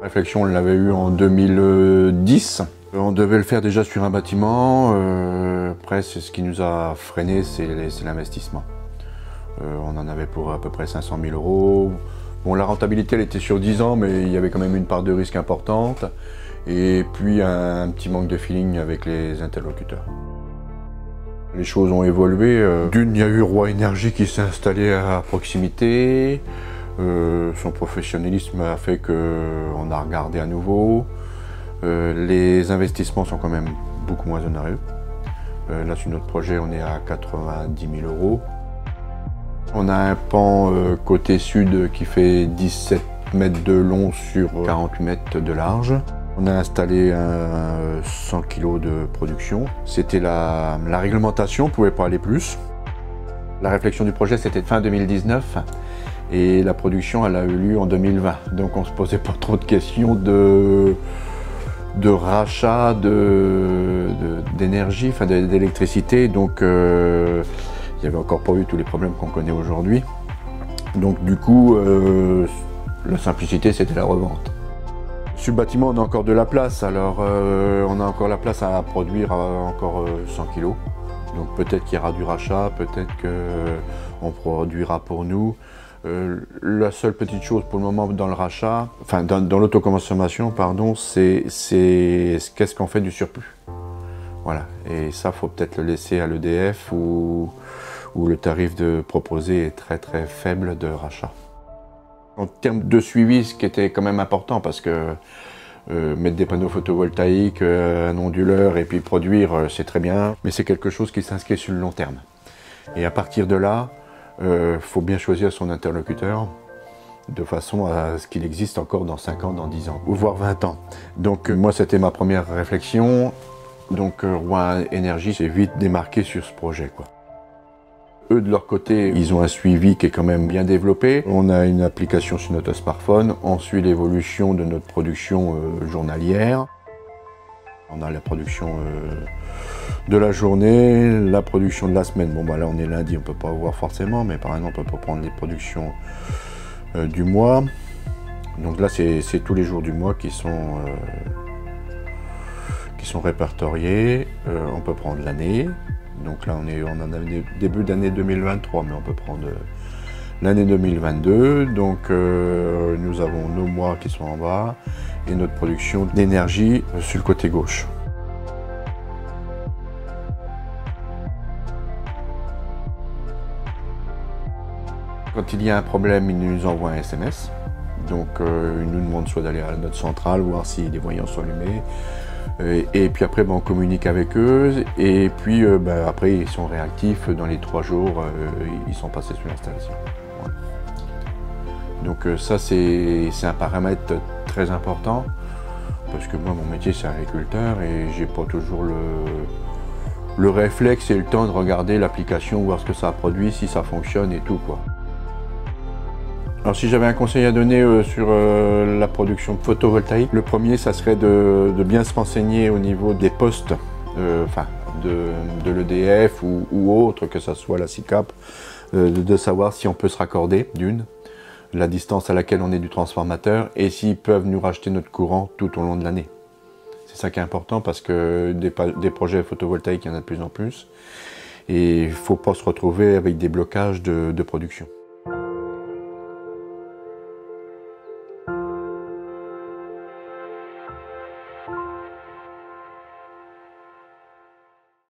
La réflexion, on l'avait eue en 2010. On devait le faire déjà sur un bâtiment. Après, ce qui nous a freiné, c'est l'investissement. On en avait pour à peu près 500 000 €. Bon, la rentabilité, elle était sur 10 ans, mais il y avait quand même une part de risque importante. Et puis, un petit manque de feeling avec les interlocuteurs. Les choses ont évolué. D'une, il y a eu Roi Énergie qui s'est installé à proximité. Son professionnalisme a fait qu'on a regardé à nouveau. Les investissements sont quand même beaucoup moins onéreux. Là, sur notre projet, on est à 90 000 €. On a un pan côté sud qui fait 17 mètres de long sur 48 mètres de large. On a installé 100 kg de production. C'était la réglementation, on ne pouvait pas aller plus. La réflexion du projet, c'était fin 2019. Et la production, elle a eu lieu en 2020. Donc on ne se posait pas trop de questions de rachat d'énergie, enfin d'électricité. Donc il n'y avait encore pas eu tous les problèmes qu'on connaît aujourd'hui. Donc du coup, la simplicité, c'était la revente. Sur le bâtiment, on a encore de la place. Alors on a encore la place à produire encore 100 kg. Donc peut-être qu'il y aura du rachat, peut-être qu'on produira pour nous. La seule petite chose pour le moment dans le rachat, enfin dans l'autoconsommation, pardon, c'est qu'est-ce qu'on fait du surplus. Voilà, et ça, faut peut-être le laisser à l'EDF où le tarif proposé est très très faible de rachat. En termes de suivi, ce qui était quand même important, parce que mettre des panneaux photovoltaïques, un onduleur et puis produire, c'est très bien, mais c'est quelque chose qui s'inscrit sur le long terme. Et à partir de là, faut bien choisir son interlocuteur de façon à ce qu'il existe encore dans 5 ans, dans 10 ans, ou voire 20 ans. Donc moi, c'était ma première réflexion. Donc Roi Énergie s'est vite démarqué sur ce projet, quoi. Eux, de leur côté, ils ont un suivi qui est quand même bien développé. On a une application sur notre smartphone. On suit l'évolution de notre production journalière. On a la production de la journée, la production de la semaine. Bon, bah là, on est lundi, on ne peut pas voir forcément, mais par exemple, on peut prendre les productions du mois. Donc là, c'est tous les jours du mois qui sont répertoriés. On peut prendre l'année. Donc là, on en a début d'année 2023, mais on peut prendre l'année 2022. Donc nous avons nos mois qui sont en bas et notre production d'énergie sur le côté gauche. Quand il y a un problème, ils nous envoient un SMS. Donc ils nous demandent soit d'aller à notre centrale, voir si les voyants sont allumés. Et puis après, on communique avec eux. Et puis après, ils sont réactifs. Dans les 3 jours, ils sont passés sur l'installation. Voilà. Donc ça, c'est un paramètre très important. Parce que moi, mon métier, c'est agriculteur. Et j'ai pas toujours le réflexe et le temps de regarder l'application, voir ce que ça produit, si ça fonctionne et tout, quoi. Alors si j'avais un conseil à donner sur la production photovoltaïque, le premier, ça serait de bien se renseigner au niveau des postes, de l'EDF ou autre, que ce soit la SICAP, de savoir si on peut se raccorder, d'une, la distance à laquelle on est du transformateur, et s'ils peuvent nous racheter notre courant tout au long de l'année. C'est ça qui est important, parce que des projets photovoltaïques, il y en a de plus en plus, et il ne faut pas se retrouver avec des blocages de production.